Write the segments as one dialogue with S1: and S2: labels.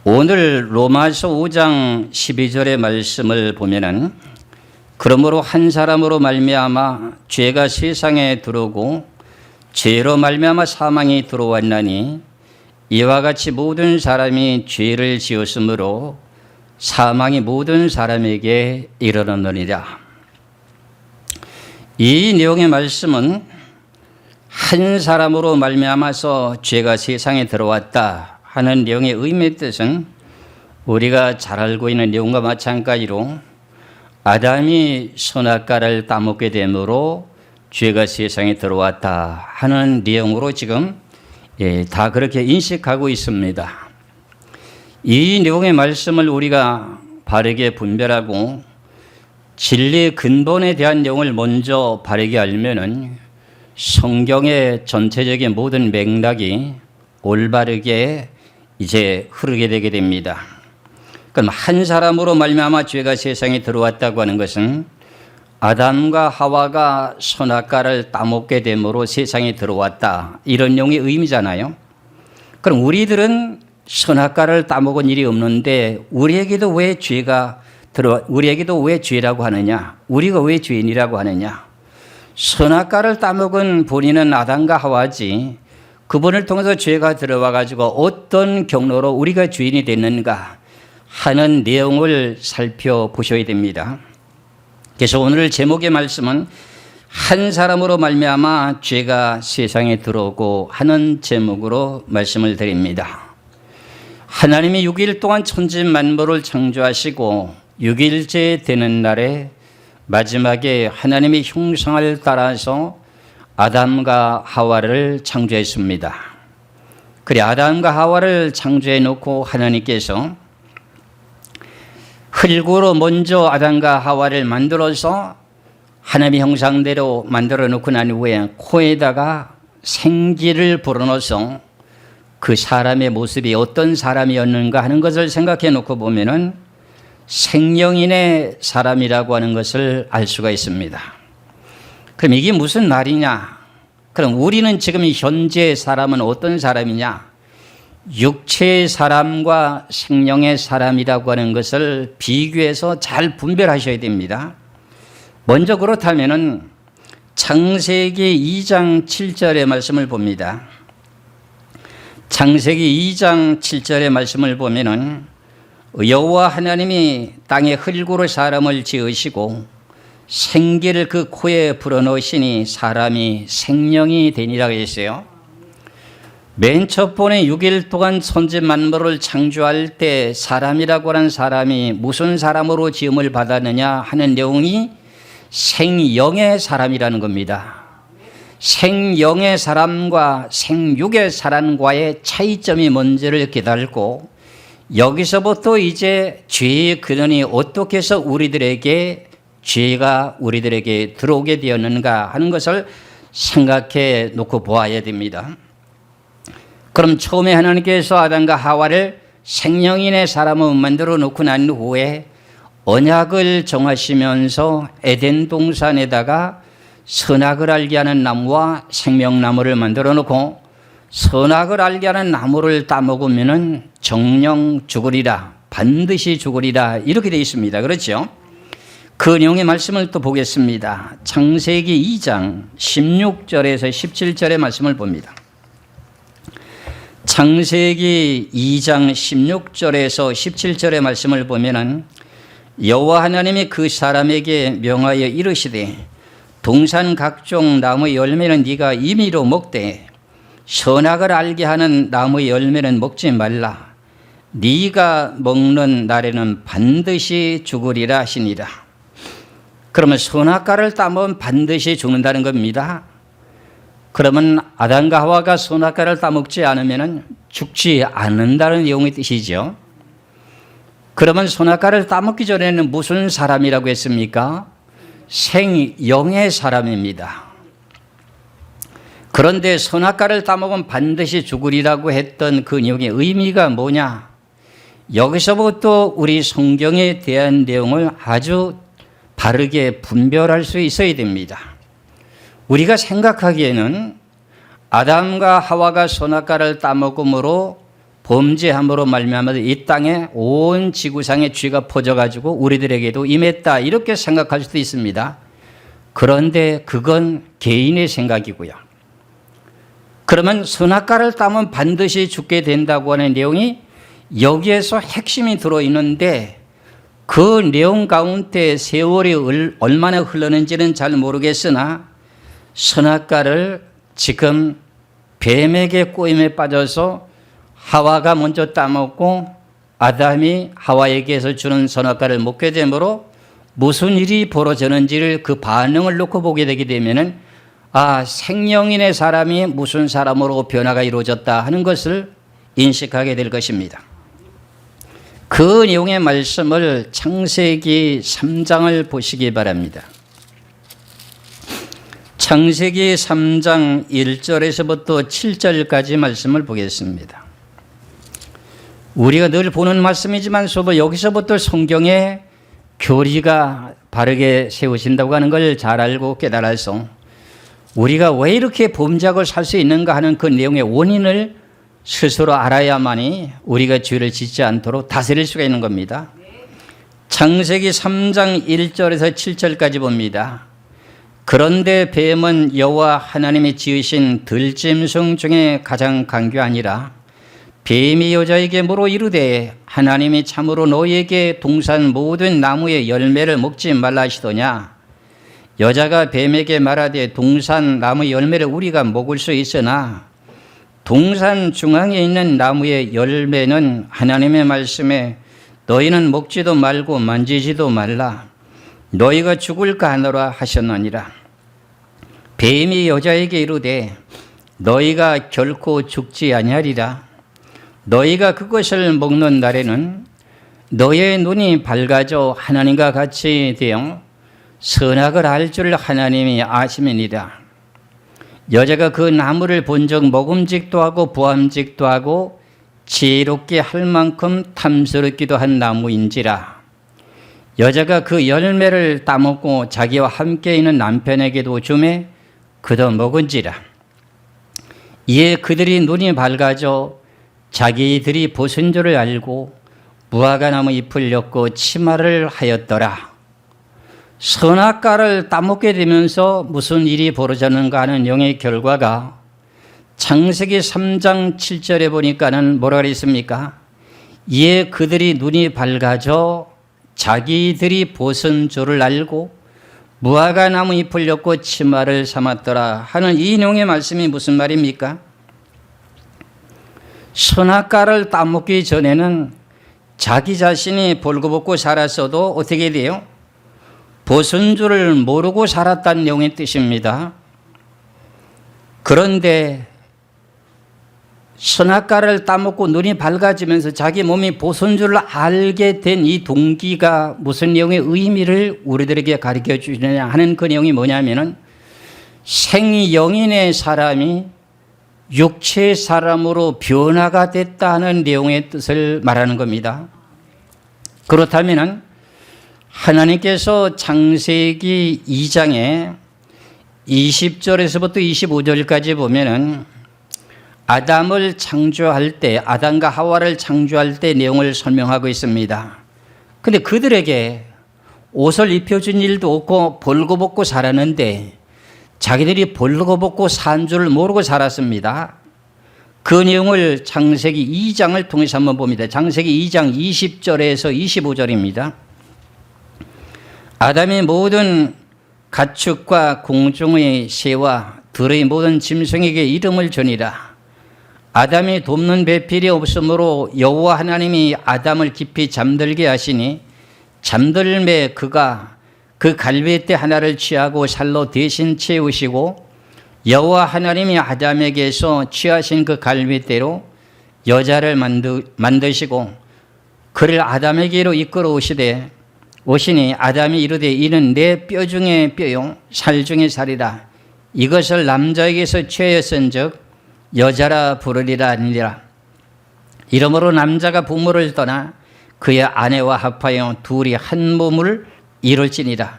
S1: 오늘 로마서 5장 12절의 말씀을 보면은 그러므로 한 사람으로 말미암아 죄가 세상에 들어오고 죄로 말미암아 사망이 들어왔나니 이와 같이 모든 사람이 죄를 지었으므로 사망이 모든 사람에게 이르렀느니라. 이 내용의 말씀은 한 사람으로 말미암아서 죄가 세상에 들어왔다 하는 내용의 의미의 뜻은 우리가 잘 알고 있는 내용과 마찬가지로 아담이 선악과를 따먹게 되므로 죄가 세상에 들어왔다 하는 내용으로 지금 다 그렇게 인식하고 있습니다. 이 내용의 말씀을 우리가 바르게 분별하고 진리의 근본에 대한 내용을 먼저 바르게 알면은 성경의 전체적인 모든 맥락이 올바르게 이제 흐르게 되게 됩니다. 그럼 한 사람으로 말미암아 죄가 세상에 들어왔다고 하는 것은 아담과 하와가 선악과를 따먹게 됨으로 세상에 들어왔다 이런 내용의 의미잖아요. 그럼 우리들은 선악과를 따먹은 일이 없는데 우리에게도 왜 죄라고 하느냐? 우리가 왜 죄인이라고 하느냐? 선악과를 따먹은 본인은 아담과 하와지 그분을 통해서 죄가 들어와 가지고 어떤 경로로 우리가 죄인이 됐는가 하는 내용을 살펴보셔야 됩니다. 그래서 오늘 제목의 말씀은 한 사람으로 말미암아 죄가 세상에 들어오고 하는 제목으로 말씀을 드립니다. 하나님이 6일 동안 천지 만물을 창조하시고 6일째 되는 날에 마지막에 하나님의 형상을 따라서 아담과 하와를 창조했습니다. 그래 아담과 하와를 창조해 놓고 하나님께서 흙으로 먼저 아담과 하와를 만들어서 하나님의 형상대로 만들어 놓고 난 후에 코에다가 생기를 불어넣어서 그 사람의 모습이 어떤 사람이었는가 하는 것을 생각해 놓고 보면은 생명인의 사람이라고 하는 것을 알 수가 있습니다. 그럼 이게 무슨 말이냐? 그럼 우리는 지금 현재 사람은 어떤 사람이냐? 육체의 사람과 생명의 사람이라고 하는 것을 비교해서 잘 분별하셔야 됩니다. 먼저 그렇다면은 창세기 2장 7절의 말씀을 봅니다. 창세기 2장 7절의 말씀을 보면은 여호와 하나님이 땅에 흙으로 사람을 지으시고 생기를 그 코에 불어넣으시니 사람이 생명이 되니라 했어요. 맨 첫 번에 6일 동안 천지 만물을 창조할 때 사람이라고 하는 사람이 무슨 사람으로 지음을 받았느냐 하는 내용이 생영의 사람이라는 겁니다. 생영의 사람과 생육의 사람과의 차이점이 뭔지를 깨달고 여기서부터 이제 죄의 근원이 어떻게 해서 죄가 우리들에게 들어오게 되었는가 하는 것을 생각해 놓고 보아야 됩니다. 그럼 처음에 하나님께서 아담과 하와를 생명인의 사람을 만들어 놓고 난 후에 언약을 정하시면서 에덴 동산에다가 선악을 알게 하는 나무와 생명나무를 만들어 놓고 선악을 알게 하는 나무를 따먹으면 정령 죽으리라, 반드시 죽으리라 이렇게 되어 있습니다. 그렇죠? 그 내용의 말씀을 또 보겠습니다. 창세기 2장 16절에서 17절의 말씀을 봅니다. 창세기 2장 16절에서 17절의 말씀을 보면은 여호와 하나님이 그 사람에게 명하여 이르시되 동산 각종 나무의 열매는 네가 임의로 먹되 선악을 알게 하는 나무의 열매는 먹지 말라. 네가 먹는 날에는 반드시 죽으리라 하시니라. 그러면 선악과를 따먹으면 반드시 죽는다는 겁니다. 그러면 아담과 하와가 선악과를 따먹지 않으면 죽지 않는다는 내용의 뜻이죠. 그러면 선악과를 따먹기 전에는 무슨 사람이라고 했습니까? 생영의 사람입니다. 그런데 선악과를 따먹으면 반드시 죽으리라고 했던 그 내용의 의미가 뭐냐? 여기서부터 우리 성경에 대한 내용을 아주 바르게 분별할 수 있어야 됩니다. 우리가 생각하기에는 아담과 하와가 선악과를 따먹음으로 범죄함으로 말미암아 이 땅에 온 지구상의 죄가 퍼져가지고 우리들에게도 임했다 이렇게 생각할 수도 있습니다. 그런데 그건 개인의 생각이고요. 그러면 선악과를 따면 반드시 죽게 된다고 하는 내용이 여기에서 핵심이 들어있는데 그 내용 가운데 세월이 얼마나 흘렀는지는 잘 모르겠으나 선악과를 지금 뱀에게 꼬임에 빠져서 하와가 먼저 따먹고 아담이 하와에게서 주는 선악과를 먹게 되므로 무슨 일이 벌어졌는지를 그 반응을 놓고 보게 되게 되면은 생명인의 사람이 무슨 사람으로 변화가 이루어졌다 하는 것을 인식하게 될 것입니다. 그 내용의 말씀을 창세기 3장을 보시기 바랍니다. 창세기 3장 1절에서부터 7절까지 말씀을 보겠습니다. 우리가 늘 보는 말씀이지만서도 여기서부터 성경의 교리가 바르게 세우신다고 하는 걸 잘 알고 깨달아서 우리가 왜 이렇게 범죄하고 살 수 있는가 하는 그 내용의 원인을 스스로 알아야만이 우리가 죄를 짓지 않도록 다스릴 수가 있는 겁니다. 창세기 3장 1절에서 7절까지 봅니다. 그런데 뱀은 여호와 하나님이 지으신 들짐승 중에 가장 강교하니라. 뱀이 여자에게 물어 이르되 하나님이 참으로 너희에게 동산 모든 나무의 열매를 먹지 말라 하시더냐. 여자가 뱀에게 말하되 동산 나무의 열매를 우리가 먹을 수 있으나 동산 중앙에 있는 나무의 열매는 하나님의 말씀에 너희는 먹지도 말고 만지지도 말라. 너희가 죽을까 하노라 하셨느니라. 뱀이 여자에게 이르되 너희가 결코 죽지 아니하리라. 너희가 그것을 먹는 날에는 너희의 눈이 밝아져 하나님과 같이 되어 선악을 알 줄 하나님이 아심이니라. 여자가 그 나무를 본 적 먹음직도 하고 보암직도 하고 지혜롭게 할 만큼 탐스럽기도 한 나무인지라. 여자가 그 열매를 따먹고 자기와 함께 있는 남편에게도 주매 그도 먹은지라. 이에 그들이 눈이 밝아져 자기들이 벗은 줄을 알고 무화과 나무 잎을 엮고 치마를 하였더라. 선악과를 따먹게 되면서 무슨 일이 벌어졌는가 하는 영의 결과가 창세기 3장 7절에 보니까는 뭐라 그랬습니까? 이에 그들이 눈이 밝아져 자기들이 벗은 줄을 알고 무화과 나무 잎을 엮고 치마를 삼았더라 하는 이 내용의 말씀이 무슨 말입니까? 선악과를 따먹기 전에는 자기 자신이 벌거벗고 살았어도 어떻게 돼요? 벗은 줄을 모르고 살았다는 내용의 뜻입니다. 그런데 선악과를 따먹고 눈이 밝아지면서 자기 몸이 벗은 줄을 알게 된 이 동기가 무슨 내용의 의미를 우리들에게 가르쳐 주느냐 하는 그 내용이 뭐냐면은 생영인의 사람이 육체의 사람으로 변화가 됐다는 내용의 뜻을 말하는 겁니다. 그렇다면은 하나님께서 창세기 2장에 20절에서부터 25절까지 보면은 아담을 창조할 때, 아담과 하와를 창조할 때 내용을 설명하고 있습니다. 그런데 그들에게 옷을 입혀준 일도 없고 벌거벗고 살았는데 자기들이 벌거벗고 산 줄 모르고 살았습니다. 그 내용을 창세기 2장을 통해서 한번 봅니다. 창세기 2장 20절에서 25절입니다. 아담이 모든 가축과 공중의 새와 들의 모든 짐승에게 이름을 주니라. 아담이 돕는 배필이 없으므로 여호와 하나님이 아담을 깊이 잠들게 하시니 잠들매 그가 그 갈빗대 하나를 취하고 살로 대신 채우시고 여호와 하나님이 아담에게서 취하신 그 갈빗대로 여자를 만드시고 그를 아담에게로 이끌어 오시니 아담이 이르되 이는 내 뼈 중에 뼈요 살 중에 살이라. 이것을 남자에게서 취하였은즉 여자라 부르리라 하니라. 이러므로 남자가 부모를 떠나 그의 아내와 합하여 둘이 한 몸을 이룰지니라.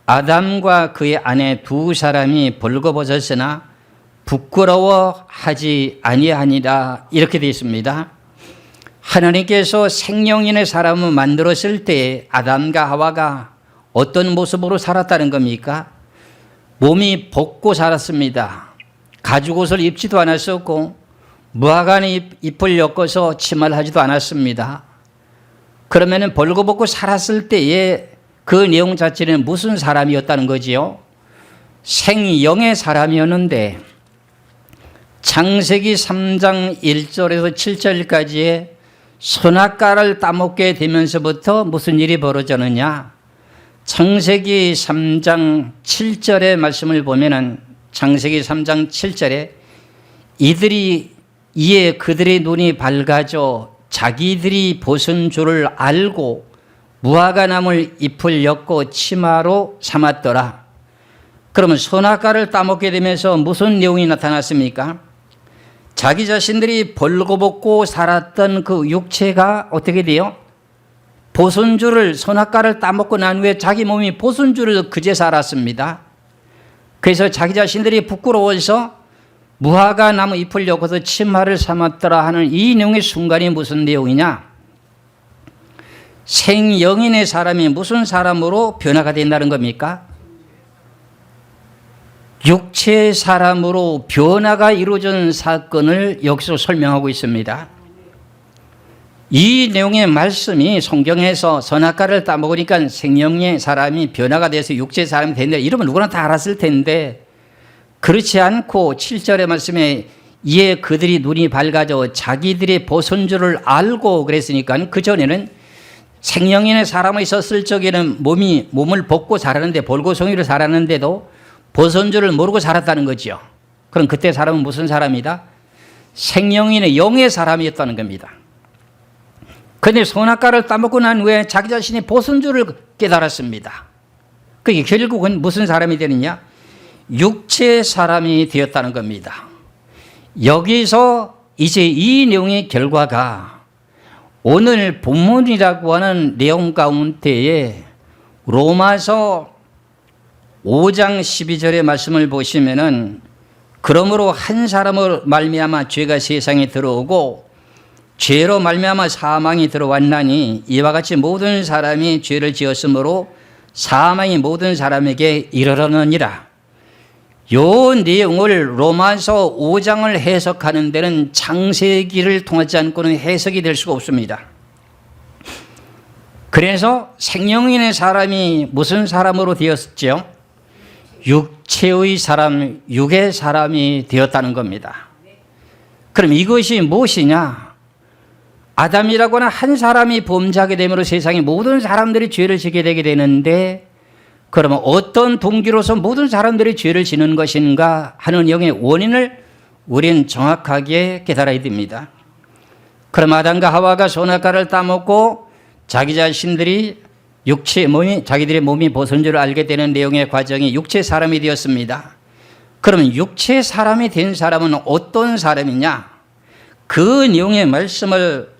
S1: 아담과 그의 아내 두 사람이 벌거벗었으나 부끄러워하지 아니하니라. 이렇게 되어 있습니다. 하나님께서 생명인의 사람을 만들었을 때 아담과 하와가 어떤 모습으로 살았다는 겁니까? 몸이 벗고 살았습니다. 가죽옷을 입지도 않았었고 무화과의 잎을 엮어서 치마를 하지도 않았습니다. 그러면 벌거벗고 살았을 때의 그 내용 자체는 무슨 사람이었다는 거지요? 생영의 사람이었는데 창세기 3장 1절에서 7절까지의 선악과를 따먹게 되면서부터 무슨 일이 벌어졌느냐? 창세기 3장 7절의 말씀을 보면은 창세기 3장 7절에 이에 그들의 눈이 밝아져 자기들이 벗은 줄을 알고 무화과나물 잎을 엮고 치마로 삼았더라. 그러면 선악과를 따먹게 되면서 무슨 내용이 나타났습니까? 자기 자신들이 벌거벗고 살았던 그 육체가 어떻게 돼요? 벗은 줄을 선악과를 따먹고 난 후에 자기 몸이 벗은 줄을 그제서 알았습니다. 그래서 자기 자신들이 부끄러워서 무화과 나무 잎을 엮어서 치마를 삼았더라 하는 이 내용의 순간이 무슨 내용이냐? 생영인의 사람이 무슨 사람으로 변화가 된다는 겁니까? 육체의 사람으로 변화가 이루어진 사건을 여기서 설명하고 있습니다. 이 내용의 말씀이 성경에서 선악과를 따먹으니까 생명의 사람이 변화가 돼서 육체의 사람이 된다 이러면 누구나 다 알았을 텐데 그렇지 않고 7절의 말씀에 이에 그들이 눈이 밝아져 자기들의 벗은 줄을 알고 그랬으니까 그전에는 생명인의 사람이 있었을 적에는 몸을 벗고 살았는데 볼고송이로 살았는데도 벗은 줄을 모르고 살았다는 거죠. 그럼 그때 사람은 무슨 사람이다? 생명인의 영의 사람이었다는 겁니다. 그런데 선악과를 따먹고 난 후에 자기 자신이 벗은 줄을 깨달았습니다. 그게 결국은 무슨 사람이 되느냐? 육체의 사람이 되었다는 겁니다. 여기서 이제 이 내용의 결과가 오늘 본문이라고 하는 내용 가운데에 로마서 5장 12절의 말씀을 보시면은 그러므로 한 사람으로 말미암아 죄가 세상에 들어오고 죄로 말미암아 사망이 들어왔나니 이와 같이 모든 사람이 죄를 지었으므로 사망이 모든 사람에게 이르렀느니라. 요 내용을 로마서 5장을 해석하는 데는 창세기를 통하지 않고는 해석이 될 수가 없습니다. 그래서 생명인의 사람이 무슨 사람으로 되었죠? 육체의 사람, 육의 사람이 되었다는 겁니다. 그럼 이것이 무엇이냐? 아담이라고 하는 한 사람이 범죄하게 됨으로 세상의 모든 사람들이 죄를 지게 되게 되는데 그러면 어떤 동기로서 모든 사람들이 죄를 지는 것인가 하는 영의 원인을 우리는 정확하게 깨달아야 됩니다. 그럼 아담과 하와가 선악과를 따먹고 자기 자신들이 자기들의 몸이 벗은 줄 알게 되는 내용의 과정이 육체 사람이 되었습니다. 그러면 육체 사람이 된 사람은 어떤 사람이냐? 그 내용의 말씀을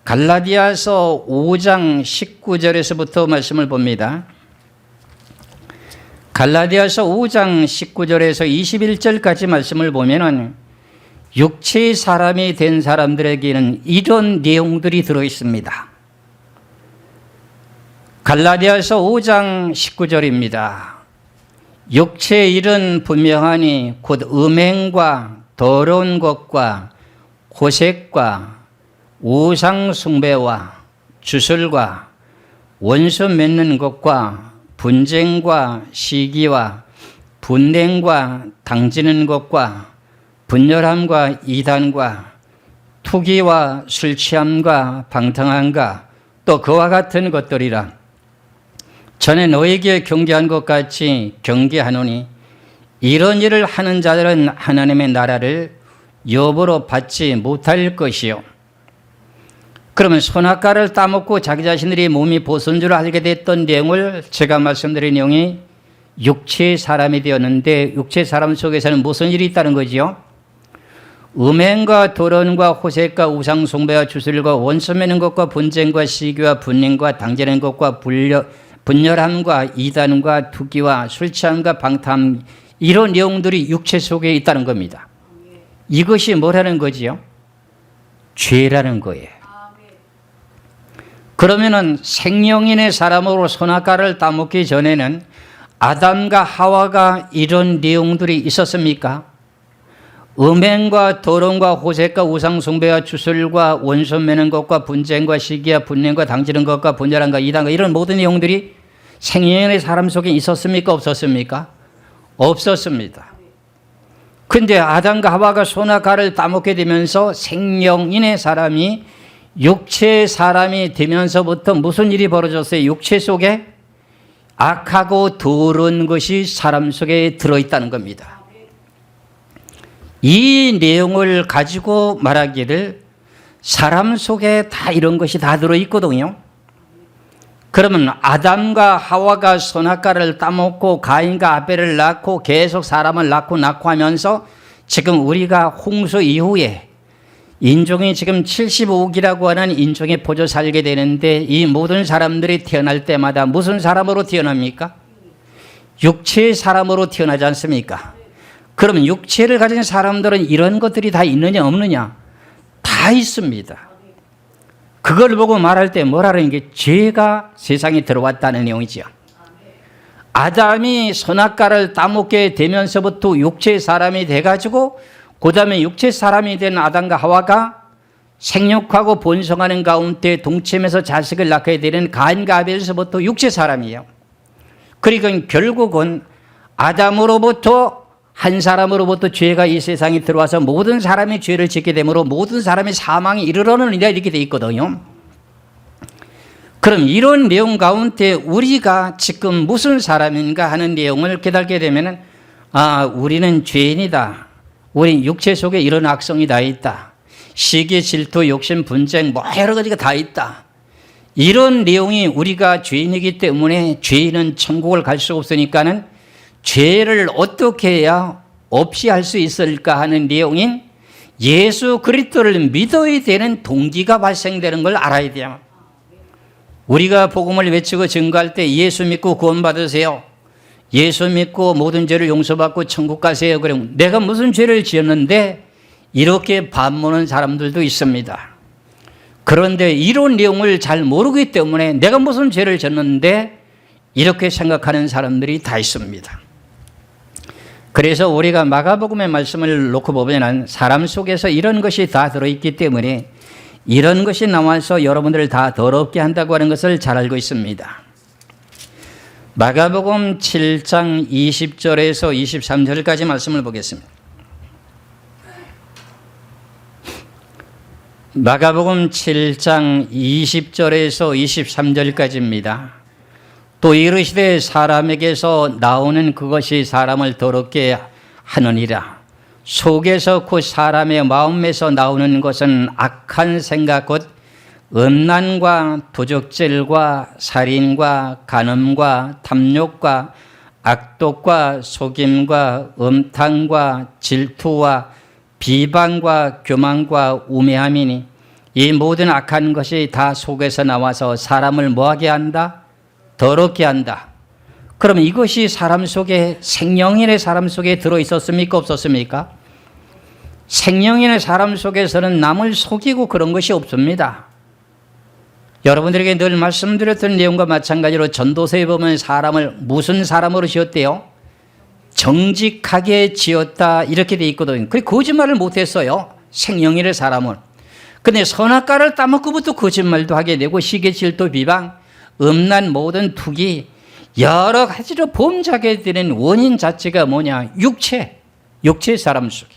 S1: 갈라디아서 5장 19절에서부터 말씀을 봅니다. 갈라디아서 5장 19절에서 21절까지 말씀을 보면은 육체의 사람이 된 사람들에게는 이런 내용들이 들어 있습니다. 갈라디아서 5장 19절입니다. 육체의 일은 분명하니 곧 음행과 더러운 것과 호색과 우상 숭배와 주술과 원수 맺는 것과 분쟁과 시기와 분냉과 당지는 것과 분열함과 이단과 투기와 술 취함과 방탕함과 또 그와 같은 것들이라. 전에 너에게 경계한 것 같이 경계하노니 이런 일을 하는 자들은 하나님의 나라를 여보로 받지 못할 것이요. 그러면 선악과를 따먹고 자기 자신들이 몸이 벗은 줄 알게 됐던 내용을 제가 말씀드린 내용이 육체의 사람이 되었는데 육체의 사람 속에서는 무슨 일이 있다는 거지요? 음행과 도론과 호색과 우상숭배와 주술과 원수 맺는 것과 분쟁과 시기와 분냉과 당지는 것과 분열함과 이단과 투기와 술 취함과 방탕 이런 내용들이 육체 속에 있다는 겁니다. 이것이 뭐라는 거지요? 죄라는 거예요. 그러면은 생명인의 사람으로 선악과를 따먹기 전에는 아담과 하와가 이런 내용들이 있었습니까? 음행과 더러움과 호색과 우상숭배와 주술과 원수 매는 것과 분쟁과 시기와 분냄과 당지는 것과 분열함과 이단과 이런 모든 내용들이 생명인의 사람 속에 있었습니까? 없었습니까? 없었습니다. 근데 아담과 하와가 선악과를 따먹게 되면서 생명인의 사람이 육체의 사람이 되면서부터 무슨 일이 벌어졌어요? 육체 속에 악하고 더러운 것이 사람 속에 들어있다는 겁니다. 이 내용을 가지고 말하기를 사람 속에 다 이런 것이 다 들어있거든요. 그러면 아담과 하와가 선악과를 따먹고 가인과 아벨을 낳고 계속 사람을 낳고 하면서 지금 우리가 홍수 이후에 인종이 지금 75억이라고 하는 인종에 퍼져 살게 되는데 이 모든 사람들이 태어날 때마다 무슨 사람으로 태어납니까? 육체의 사람으로 태어나지 않습니까? 그러면 육체를 가진 사람들은 이런 것들이 다 있느냐 없느냐? 다 있습니다. 그걸 보고 말할 때 뭐라는 게 죄가 세상에 들어왔다는 내용이죠. 아담이 선악과를 따먹게 되면서부터 육체의 사람이 돼가지고 그 다음에 육체 사람이 된 아담과 하와가 생육하고 번성하는 가운데 동침해서 자식을 낳게 되는 가인과 아벨에서부터 육체 사람이에요. 그러니까 결국은 아담으로부터 한 사람으로부터 죄가 이 세상에 들어와서 모든 사람이 죄를 짓게 되므로 모든 사람이 사망에 이르러느니라 이렇게 돼 있거든요. 그럼 이런 내용 가운데 우리가 지금 무슨 사람인가 하는 내용을 깨닫게 되면은 우리는 죄인이다. 우리 육체 속에 이런 악성이 다 있다. 시기, 질투, 욕심, 분쟁 뭐 여러 가지가 다 있다. 이런 내용이 우리가 죄인이기 때문에 죄인은 천국을 갈 수 없으니까는 죄를 어떻게 해야 없이 할 수 있을까 하는 내용인 예수 그리스도를 믿어야 되는 동기가 발생되는 걸 알아야 돼요. 우리가 복음을 외치고 증거할 때 예수 믿고 구원받으세요. 예수 믿고 모든 죄를 용서받고 천국 가세요. 그럼 내가 무슨 죄를 지었는데 이렇게 반문하는 사람들도 있습니다. 그런데 이런 내용을 잘 모르기 때문에 내가 무슨 죄를 졌는데 이렇게 생각하는 사람들이 다 있습니다. 그래서 우리가 마가복음의 말씀을 놓고 보면 사람 속에서 이런 것이 다 들어있기 때문에 이런 것이 나와서 여러분들을 다 더럽게 한다고 하는 것을 잘 알고 있습니다. 마가복음 7장 20절에서 23절까지 말씀을 보겠습니다. 마가복음 7장 20절에서 23절까지입니다. 또 이르시되 사람에게서 나오는 그것이 사람을 더럽게 하느니라. 속에서 곧 사람의 마음에서 나오는 것은 악한 생각 곧 음란과 도적질과 살인과 간음과 탐욕과 악독과 속임과 음탕과 질투와 비방과 교만과 우매함이니 이 모든 악한 것이 다 속에서 나와서 사람을 뭐하게 한다? 더럽게 한다. 그럼 이것이 사람 속에 생명인의 사람 속에 들어있었습니까? 없었습니까? 생명인의 사람 속에서는 남을 속이고 그런 것이 없습니다. 여러분들에게 늘 말씀드렸던 내용과 마찬가지로 전도서에 보면 사람을 무슨 사람으로 지었대요? 정직하게 지었다 이렇게 돼 있거든요. 그게 거짓말을 못했어요. 생명인의 사람은. 근데 선악과를 따먹고부터 거짓말도 하게 되고 시기, 질투, 비방, 음란 모든 투기 여러 가지로 범죄하게 되는 원인 자체가 뭐냐? 육체의 사람 속에.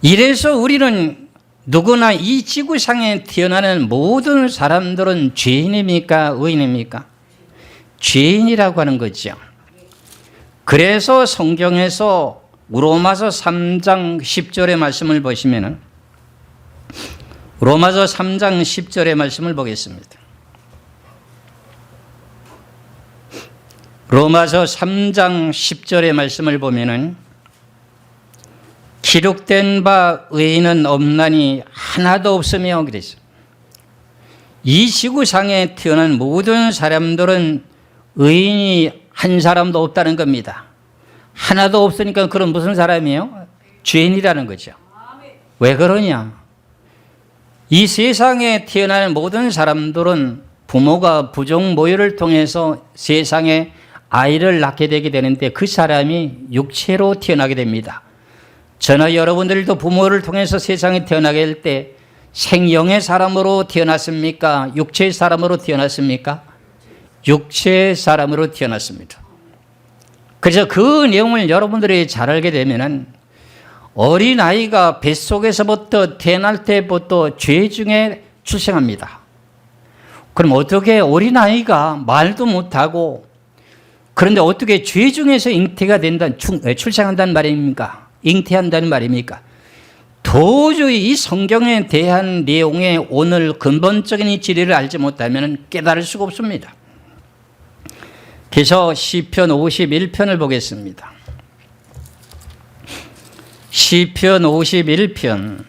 S1: 이래서 우리는 누구나 이 지구상에 태어나는 모든 사람들은 죄인입니까? 의인입니까? 죄인이라고 하는 거죠. 그래서 성경에서 로마서 3장 10절의 말씀을 보시면은 로마서 3장 10절의 말씀을 보겠습니다. 로마서 3장 10절의 말씀을 보면은 기록된 바 의인은 없나니 하나도 없으며 그랬어요. 이 지구상에 태어난 모든 사람들은 의인이 한 사람도 없다는 겁니다. 하나도 없으니까 그럼 무슨 사람이에요? 죄인이라는 거죠. 왜 그러냐? 이 세상에 태어나는 모든 사람들은 부모가 부종 모유를 통해서 세상에 아이를 낳게 되게 되는데 그 사람이 육체로 태어나게 됩니다. 저나 여러분들도 부모를 통해서 세상에 태어나게 될 때 생명의 사람으로 태어났습니까? 육체의 사람으로 태어났습니까? 육체의 사람으로 태어났습니다. 그래서 그 내용을 여러분들이 잘 알게 되면은 어린아이가 뱃속에서부터 태어날 때부터 죄 중에 출생합니다. 그럼 어떻게 어린아이가 말도 못하고 그런데 어떻게 죄 중에서 잉태가 출생한다는 말입니까? 잉태한다는 말입니까? 도저히 이 성경에 대한 내용의 오늘 근본적인 이 진리를 알지 못하면 깨달을 수가 없습니다. 그래서 시편 51편을 보겠습니다. 시편 51편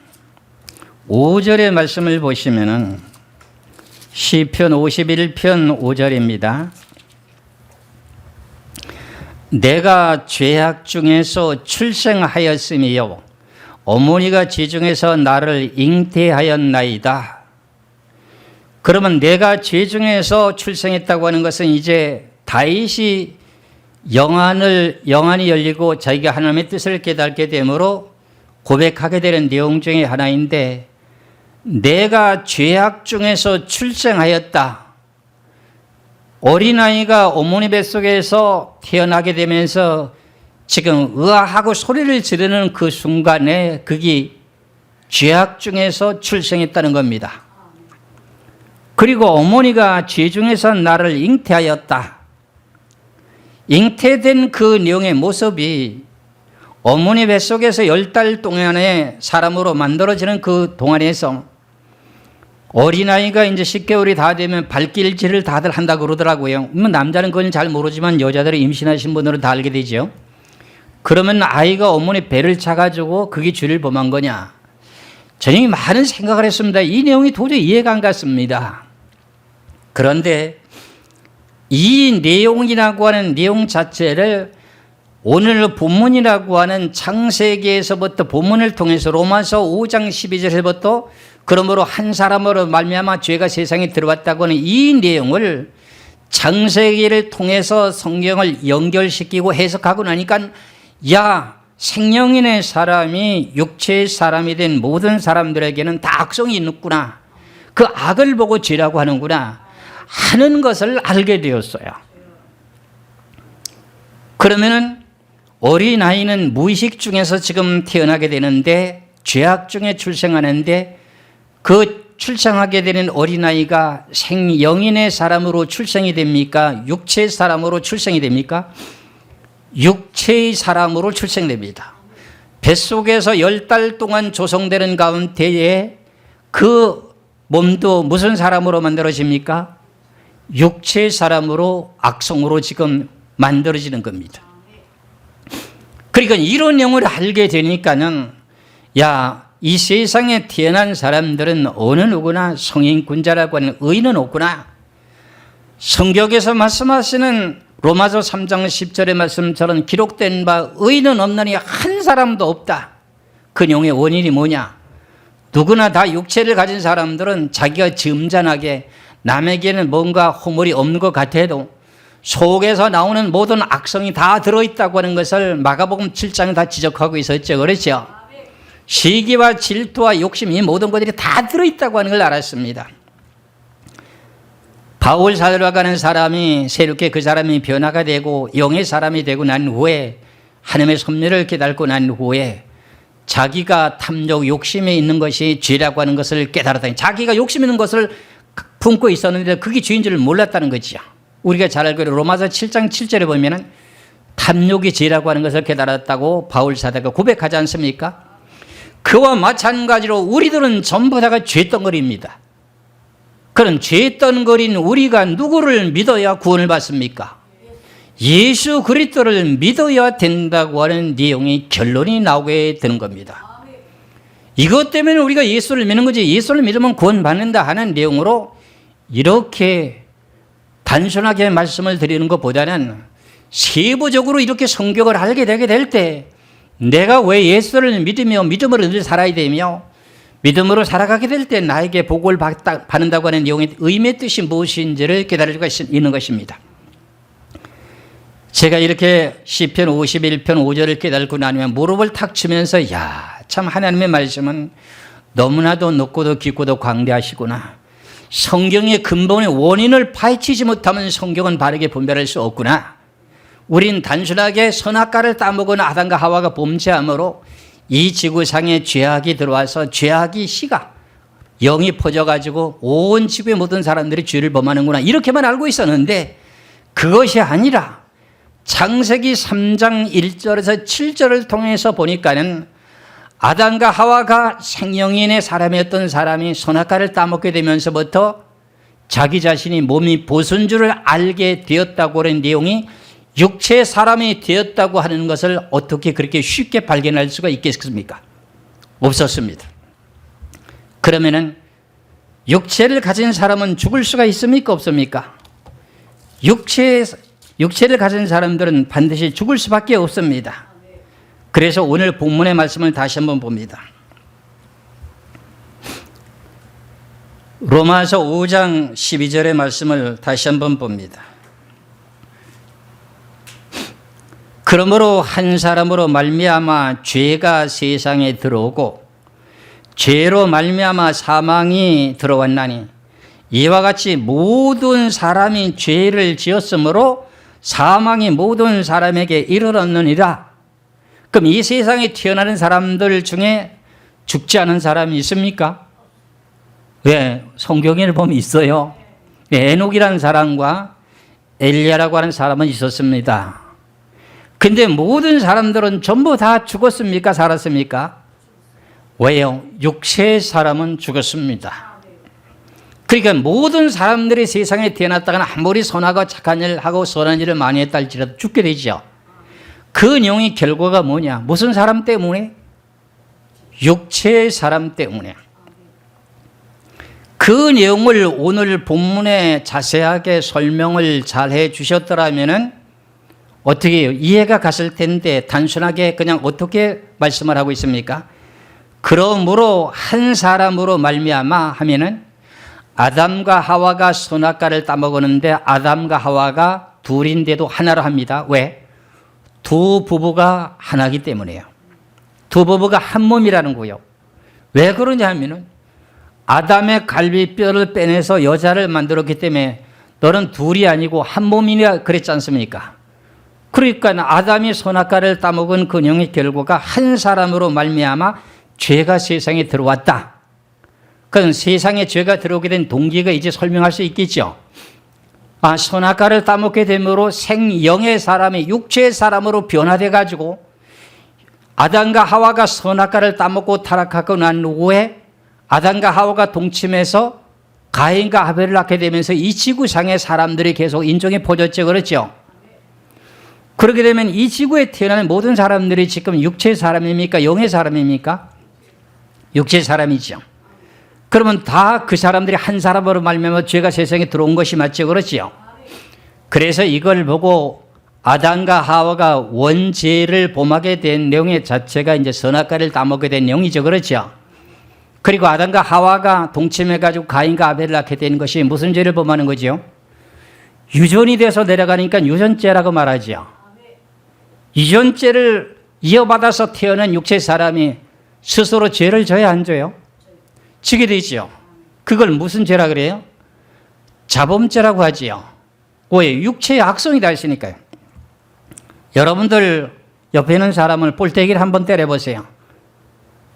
S1: 5절의 말씀을 보시면은 시편 51편 5절입니다. 내가 죄악 중에서 출생하였으며 어머니가 지중에서 나를 잉태하였나이다. 그러면 내가 죄 중에서 출생했다고 하는 것은 이제 다윗이 영안이 열리고 자기가 하나님의 뜻을 깨닫게 되므로 고백하게 되는 내용 중에 하나인데 내가 죄악 중에서 출생하였다. 어린아이가 어머니 뱃속에서 태어나게 되면서 지금 으아하고 소리를 지르는 그 순간에 그게 죄악 중에서 출생했다는 겁니다. 그리고 어머니가 죄 중에서 나를 잉태하였다. 잉태된 그 내용의 모습이 어머니 뱃속에서 10달 동안에 사람으로 만들어지는 그 동안에서 어린아이가 이제 10개월이 다 되면 발길질을 다들 한다고 그러더라고요. 남자는 그건 잘 모르지만 여자들이 임신하신 분들은 다 알게 되죠. 그러면 아이가 어머니 배를 차가지고 그게 죄를 범한 거냐. 저는 많은 생각을 했습니다. 이 내용이 도저히 이해가 안 갔습니다. 그런데 이 내용이라고 하는 내용 자체를 오늘 본문이라고 하는 창세기에서부터 본문을 통해서 로마서 5장 12절에서부터 그러므로 한 사람으로 말미암아 죄가 세상에 들어왔다고 하는 이 내용을 창세기를 통해서 성경을 연결시키고 해석하고 나니까 야, 생명인의 사람이 육체의 사람이 된 모든 사람들에게는 다 악성이 있구나. 그 악을 보고 죄라고 하는구나 하는 것을 알게 되었어요. 그러면은 어린아이는 무의식 중에서 지금 태어나게 되는데 죄악 중에 출생하는데 그 출생하게 되는 어린아이가 생영인의 사람으로 출생이 됩니까? 육체의 사람으로 출생이 됩니까? 육체의 사람으로 출생됩니다. 뱃속에서 10달 동안 조성되는 가운데에 그 몸도 무슨 사람으로 만들어집니까? 육체의 사람으로 악성으로 지금 만들어지는 겁니다. 그러니까 이런 내용을 알게 되니까는 야, 이 세상에 태어난 사람들은 어느 누구나 성인군자라고 하는 의인은 없구나. 성경에서 말씀하시는 로마서 3장 10절의 말씀처럼 기록된 바 의인은 없나니 한 사람도 없다. 그 내용의 원인이 뭐냐? 누구나 다 육체를 가진 사람들은 자기가 점잖하게 남에게는 뭔가 허물이 없는 것 같아도 속에서 나오는 모든 악성이 다 들어있다고 하는 것을 마가복음 7장에 다 지적하고 있었죠. 그렇죠? 시기와 질투와 욕심 이 모든 것들이 다 들어있다고 하는 걸 알았습니다. 바울 사도로 가는 사람이 새롭게 그 사람이 변화가 되고 영의 사람이 되고 난 후에 하나님의 섭리를 깨닫고 난 후에 자기가 탐욕 욕심에 있는 것이 죄라고 하는 것을 깨달았다니 자기가 욕심 있는 것을 품고 있었는데 그게 죄인 줄 몰랐다는 거죠. 우리가 잘 알고 있는 로마서 7장 7절에 보면은 탐욕이 죄라고 하는 것을 깨달았다고 바울 사도가 고백하지 않습니까? 그와 마찬가지로 우리들은 전부 다가 죄덩어리입니다. 그런 죄덩어리인 우리가 누구를 믿어야 구원을 받습니까? 예수 그리스도를 믿어야 된다고 하는 내용이 결론이 나오게 되는 겁니다. 이것 때문에 우리가 예수를 믿는 거지 예수를 믿으면 구원받는다 하는 내용으로 이렇게 단순하게 말씀을 드리는 것보다는 세부적으로 이렇게 성경을 알게 되게 될 때 내가 왜 예수를 믿으며 믿음으로 늘 살아야 되며 믿음으로 살아가게 될 때 나에게 복을 받는다고 하는 내용의 의미의 뜻이 무엇인지를 깨달을 수가 있는 것입니다. 제가 이렇게 시편 51편 5절을 깨달고 나면 무릎을 탁 치면서 야, 참 하나님의 말씀은 너무나도 높고도 깊고도 광대하시구나. 성경의 근본의 원인을 파헤치지 못하면 성경은 바르게 분별할 수 없구나. 우린 단순하게 선악과를 따먹은 아담과 하와가 범죄함으로 이 지구상에 죄악이 들어와서 죄악이 씨가 영이 퍼져가지고 온 지구의 모든 사람들이 죄를 범하는구나 이렇게만 알고 있었는데 그것이 아니라 창세기 3장 1절에서 7절을 통해서 보니까는 아담과 하와가 생명인의 사람이었던 사람이 선악과를 따먹게 되면서부터 자기 자신이 몸이 벗은 줄을 알게 되었다고 하는 내용이 육체의 사람이 되었다고 하는 것을 어떻게 그렇게 쉽게 발견할 수가 있겠습니까? 없었습니다. 그러면은 육체를 가진 사람은 죽을 수가 있습니까? 없습니까? 육체를 가진 사람들은 반드시 죽을 수밖에 없습니다. 그래서 오늘 본문의 말씀을 다시 한번 봅니다. 로마서 5장 12절의 말씀을 다시 한번 봅니다. 그러므로 한 사람으로 말미암아 죄가 세상에 들어오고 죄로 말미암아 사망이 들어왔나니 이와 같이 모든 사람이 죄를 지었으므로 사망이 모든 사람에게 이르렀느니라. 그럼 이 세상에 태어나는 사람들 중에 죽지 않은 사람이 있습니까? 왜? 성경에 보면 있어요. 에녹이라는 사람과 엘리야라고 하는 사람은 있었습니다. 근데 모든 사람들은 전부 다 죽었습니까? 살았습니까? 왜요? 육체의 사람은 죽었습니다. 그러니까 모든 사람들이 세상에 태어났다가 아무리 선하고 착한 일을 하고 선한 일을 많이 했다 할지라도 죽게 되죠. 그 내용의 결과가 뭐냐? 무슨 사람 때문에? 육체의 사람 때문에. 그 내용을 오늘 본문에 자세하게 설명을 잘 해 주셨더라면은 어떻게 해요? 이해가 갔을 텐데 단순하게 그냥 어떻게 말씀을 하고 있습니까? 그러므로 한 사람으로 말미암아 하면은 아담과 하와가 선악과를 따먹었는데 아담과 하와가 둘인데도 하나로 합니다. 왜? 두 부부가 하나이기 때문이에요. 두 부부가 한 몸이라는 거예요. 왜 그러냐 하면은 아담의 갈비뼈를 빼내서 여자를 만들었기 때문에 너는 둘이 아니고 한 몸이냐 그랬지 않습니까? 그러니까 아담이 선악과를 따먹은 그 영의 결과가 한 사람으로 말미암아 죄가 세상에 들어왔다. 그건 세상에 죄가 들어오게 된 동기가 이제 설명할 수 있겠죠. 선악과를 따먹게 됨으로 생영의 사람이 육체의 사람으로 변화돼 가지고 아담과 하와가 선악과를 따먹고 타락하고 난 후에 아담과 하와가 동침해서 가인과 아벨을 낳게 되면서 이 지구상의 사람들이 계속 인종이 퍼졌죠. 그렇죠? 그렇게 되면 이 지구에 태어나는 모든 사람들이 지금 육체의 사람입니까? 영의 사람입니까? 육체의 사람이죠. 그러면 다 그 사람들이 한 사람으로 말미암아 죄가 세상에 들어온 것이 맞죠. 그렇죠? 그래서 이걸 보고 아담과 하와가 원죄를 범하게 된 내용의 자체가 이제 선악과를 따먹게 된 내용이죠. 그렇죠? 그리고 아담과 하와가 동침해가지고 가인과 아벨을 낳게 된 것이 무슨 죄를 범하는 거죠? 유전이 돼서 내려가니까 유전죄라고 말하죠. 유전죄를 이어받아서 태어난 육체 사람이 스스로 죄를 져야 안 져요? 지게 되죠. 그걸 무슨 죄라 그래요? 자범죄라고 하지요. 왜? 육체의 악성이 다 있으니까요. 여러분들 옆에 있는 사람을 볼때기를 한번 때려보세요.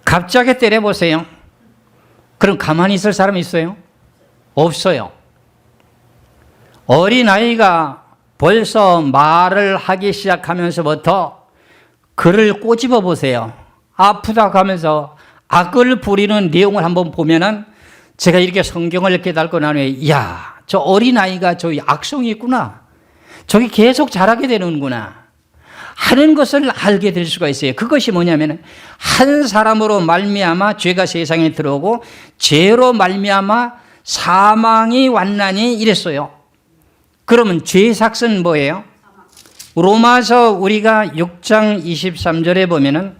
S1: 갑자기 때려보세요. 그럼 가만히 있을 사람이 있어요? 없어요. 어린아이가 벌써 말을 하기 시작하면서부터 그를 꼬집어 보세요. 아프다고 하면서 악을 부리는 내용을 한번 보면은 제가 이렇게 성경을 깨닫고 난 후에 이야, 저 어린아이가 저기 악성이 있구나. 저기 계속 자라게 되는구나. 하는 것을 알게 될 수가 있어요. 그것이 뭐냐면 한 사람으로 말미암아 죄가 세상에 들어오고 죄로 말미암아 사망이 왔나니 이랬어요. 그러면 죄의 삭은 뭐예요? 로마서 우리가 6장 23절에 보면은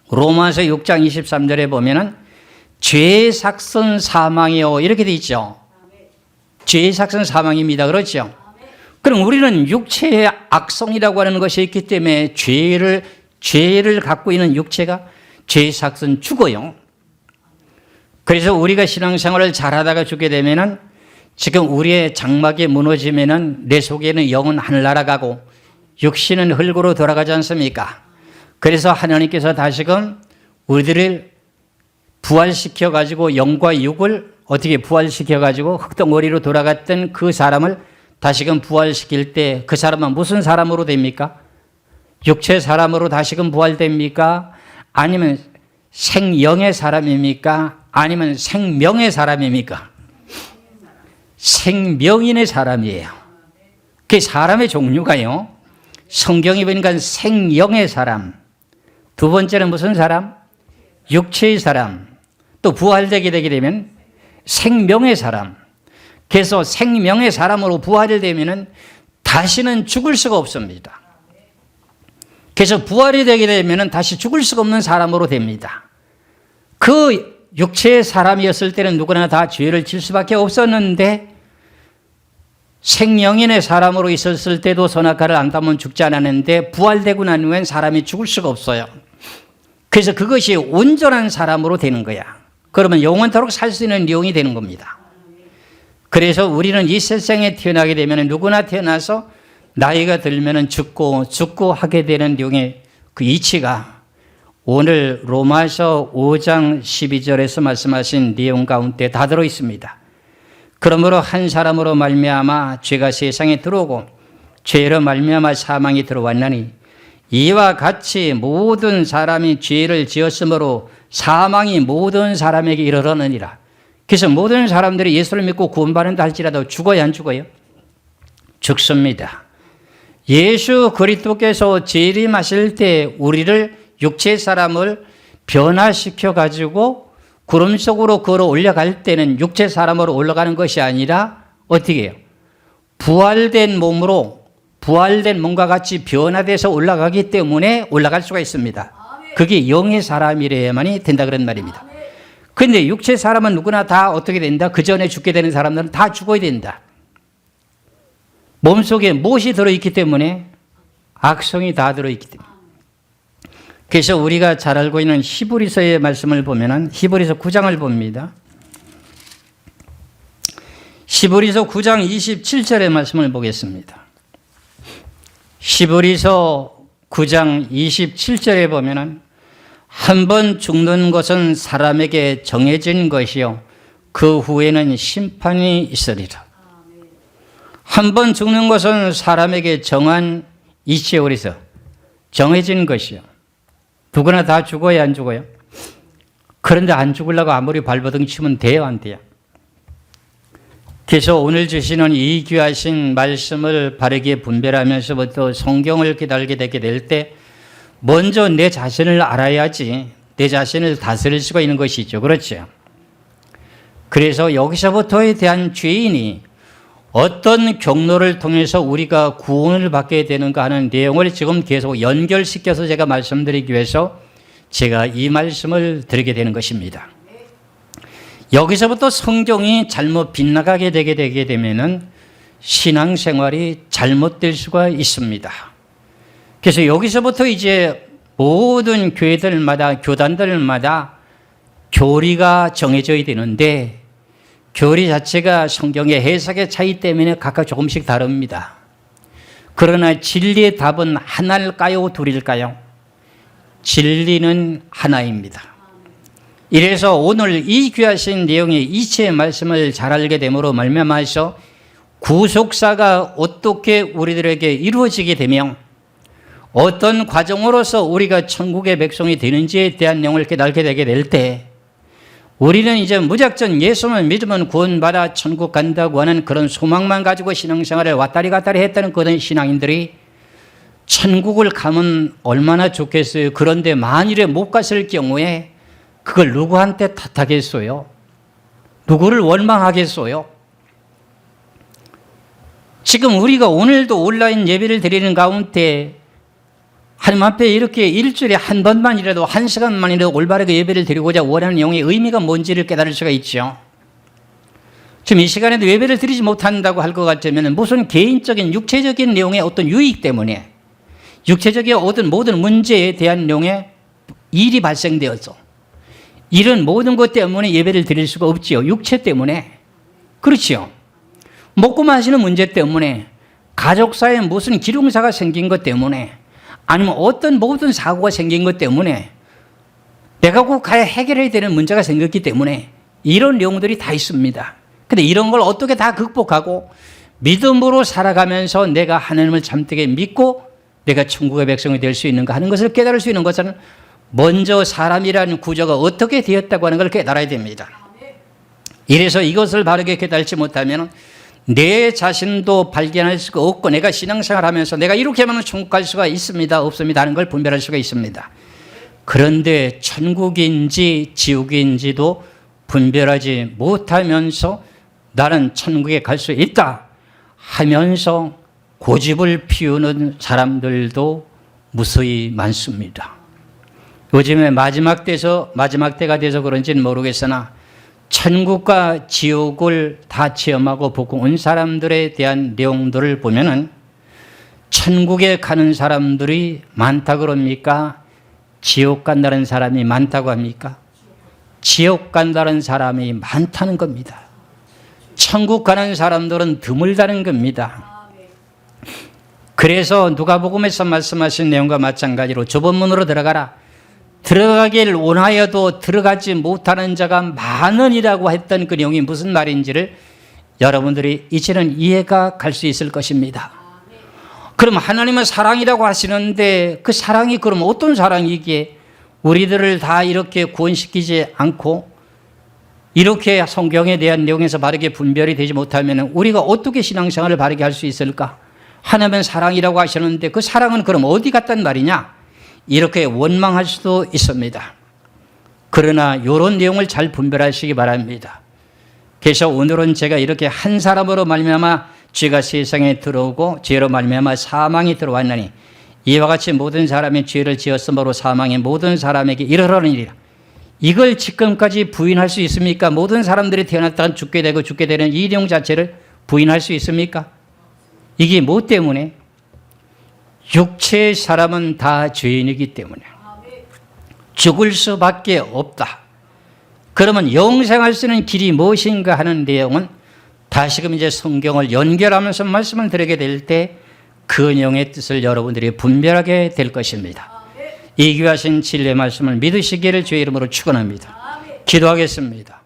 S1: 로마서 6장 23절에 보면은 죄의 삭선 사망이요. 이렇게 돼 있죠. 죄의 삭선 사망입니다. 그렇죠? 그럼 우리는 육체의 악성이라고 하는 것이 있기 때문에 죄를 갖고 있는 육체가 죄의 삭선 죽어요. 그래서 우리가 신앙생활을 잘하다가 죽게 되면은 지금 우리의 장막이 무너지면은 내 속에는 영은 하늘나라 가고 육신은 흙으로 돌아가지 않습니까? 그래서 하나님께서 다시금 우리들을 부활시켜 가지고 영과 육을 어떻게 부활시켜 가지고 흙덩어리로 돌아갔던 그 사람을 다시금 부활시킬 때 그 사람은 무슨 사람으로 됩니까? 육체 사람으로 다시금 부활됩니까? 아니면 생영의 사람입니까? 아니면 생명의 사람입니까? 생명인의 사람이에요. 그 사람의 종류가요. 성경이 보니까 생영의 사람. 두 번째는 무슨 사람? 육체의 사람. 또 부활되게 되게 되면 생명의 사람. 그래서 생명의 사람으로 부활이 되면은 다시는 죽을 수가 없습니다. 그래서 부활이 되게 되면은 다시 죽을 수가 없는 사람으로 됩니다. 그 육체의 사람이었을 때는 누구나 다 죄를 질 수밖에 없었는데 생명인의 사람으로 있었을 때도 선악과를 안 따면 죽지 않았는데 부활되고 난 후엔 사람이 죽을 수가 없어요. 그래서 그것이 온전한 사람으로 되는 거야. 그러면 영원토록 살 수 있는 영이 되는 겁니다. 그래서 우리는 이 세상에 태어나게 되면 누구나 태어나서 나이가 들면 죽고 하게 되는 영의 그 이치가 오늘 로마서 5장 12절에서 말씀하신 내용 가운데 다 들어 있습니다. 그러므로 한 사람으로 말미암아 죄가 세상에 들어오고 죄로 말미암아 사망이 들어왔나니 이와 같이 모든 사람이 죄를 지었으므로 사망이 모든 사람에게 이르러느니라. 그래서 모든 사람들이 예수를 믿고 구원받는다 할지라도 죽어야 안 죽어요? 죽습니다. 예수 그리스도께서 재림하실 때 우리를 육체 사람을 변화시켜 가지고 구름 속으로 걸어 올라갈 때는 육체 사람으로 올라가는 것이 아니라 어떻게 해요? 부활된 몸으로 부활된 몸과 같이 변화돼서 올라가기 때문에 올라갈 수가 있습니다. 그게 영의 사람이래야만이 된다 그런 말입니다. 그런데 육체 사람은 누구나 다 어떻게 된다? 그 전에 죽게 되는 사람들은 다 죽어야 된다. 몸속에 무엇이 들어있기 때문에 악성이 다 들어있기 때문에. 그래서 우리가 잘 알고 있는 히브리서의 말씀을 보면은 히브리서 9장을 봅니다. 히브리서 9장 27절의 말씀을 보겠습니다. 히브리서 9장 27절에 보면은 한 번 죽는 것은 사람에게 정해진 것이요 그 후에는 심판이 있으리라. 한 번 죽는 것은 사람에게 정한 이치오리서 정해진 것이요. 누구나 다 죽어야 안 죽어요? 그런데 안 죽으려고 아무리 발버둥 치면 돼요, 안 돼요? 그래서 오늘 주시는 이 귀하신 말씀을 바르게 분별하면서부터 성경을 깨달게 되게 될 때 먼저 내 자신을 알아야지 내 자신을 다스릴 수가 있는 것이죠. 그렇죠? 그래서 여기서부터에 대한 죄인이 어떤 경로를 통해서 우리가 구원을 받게 되는가 하는 내용을 지금 계속 연결시켜서 제가 말씀드리기 위해서 제가 이 말씀을 드리게 되는 것입니다. 여기서부터 성경이 잘못 빗나가게 되게 되면은 신앙생활이 잘못될 수가 있습니다. 그래서 여기서부터 이제 모든 교회들마다 교단들마다 교리가 정해져야 되는데 교리 자체가 성경의 해석의 차이 때문에 각각 조금씩 다릅니다. 그러나 진리의 답은 하나일까요? 둘일까요? 진리는 하나입니다. 이래서 오늘 이 귀하신 내용의 이치의 말씀을 잘 알게 됨으로 말미암아서 구속사가 어떻게 우리들에게 이루어지게 되며 어떤 과정으로서 우리가 천국의 백성이 되는지에 대한 내용을 깨닫게 되게 될 때 우리는 이제 무작정 예수만 믿으면 구원받아 천국 간다고 하는 그런 소망만 가지고 신앙생활을 왔다리 갔다리 했다는 그런 신앙인들이 천국을 가면 얼마나 좋겠어요. 그런데 만일에 못 갔을 경우에 그걸 누구한테 탓하겠어요? 누구를 원망하겠어요? 지금 우리가 오늘도 온라인 예배를 드리는 가운데 하나님 앞에 이렇게 일주일에 한 번만이라도 한 시간만이라도 올바르게 예배를 드리고자 원하는 영의 의미가 뭔지를 깨달을 수가 있죠. 지금 이 시간에도 예배를 드리지 못한다고 할 것 같으면 무슨 개인적인 육체적인 내용의 어떤 유익 때문에 육체적인 모든 문제에 대한 내용의 일이 발생되어서 이런 모든 것 때문에 예배를 드릴 수가 없지요. 육체 때문에. 그렇지요. 먹고 마시는 문제 때문에 가족사에 무슨 기lum사가 생긴 것 때문에 아니면 어떤 모든 사고가 생긴 것 때문에 내가 꼭 가야 해결해야 되는 문제가 생겼기 때문에 이런 내용들이 다 있습니다. 근데 이런 걸 어떻게 다 극복하고 믿음으로 살아가면서 내가 하나님을 참되게 믿고 내가 천국의 백성이 될 수 있는가 하는 것을 깨달을 수 있는 것은 먼저 사람이라는 구조가 어떻게 되었다고 하는 걸 깨달아야 됩니다. 이래서 이것을 바르게 깨달지 못하면 내 자신도 발견할 수가 없고 내가 신앙생활 하면서 내가 이렇게 하면 천국 갈 수가 있습니다 없습니다 하는 걸 분별할 수가 있습니다. 그런데 천국인지 지옥인지도 분별하지 못하면서 나는 천국에 갈 수 있다 하면서 고집을 피우는 사람들도 무수히 많습니다. 요즘에 마지막 때가 돼서 그런지는 모르겠으나 천국과 지옥을 다 체험하고 보고 온 사람들에 대한 내용들을 보면은 천국에 가는 사람들이 많다고 그럽니까? 지옥 간다는 사람이 많다고 합니까? 지옥 간다는 사람이 많다는 겁니다. 천국 가는 사람들은 드물다는 겁니다. 그래서 누가복음에서 말씀하신 내용과 마찬가지로 좁은 문으로 들어가라. 들어가길 원하여도 들어가지 못하는 자가 많으니라고 했던 그 내용이 무슨 말인지를 여러분들이 이제는 이해가 갈 수 있을 것입니다. 그럼 하나님은 사랑이라고 하시는데 그 사랑이 그럼 어떤 사랑이기에 우리들을 다 이렇게 구원시키지 않고 이렇게 성경에 대한 내용에서 바르게 분별이 되지 못하면 우리가 어떻게 신앙생활을 바르게 할 수 있을까? 하나님은 사랑이라고 하시는데 그 사랑은 그럼 어디 갔단 말이냐? 이렇게 원망할 수도 있습니다. 그러나 이런 내용을 잘 분별하시기 바랍니다. 그래서 오늘은 제가 이렇게 한 사람으로 말미암아 죄가 세상에 들어오고 죄로 말미암아 사망이 들어왔나니 이와 같이 모든 사람이 죄를 지었으므로 사망이 모든 사람에게 이르러니라. 이걸 지금까지 부인할 수 있습니까? 모든 사람들이 태어났다가 죽게 되고 죽게 되는 이 내용 자체를 부인할 수 있습니까? 이게 뭐 때문에? 육체의 사람은 다 죄인이기 때문에 죽을 수밖에 없다. 그러면 영생할 수 있는 길이 무엇인가 하는 내용은 다시금 이제 성경을 연결하면서 말씀을 드리게 될 때 그 내용의 뜻을 여러분들이 분별하게 될 것입니다. 이 귀하신 진리의 말씀을 믿으시기를 주의 이름으로 축원합니다. 기도하겠습니다.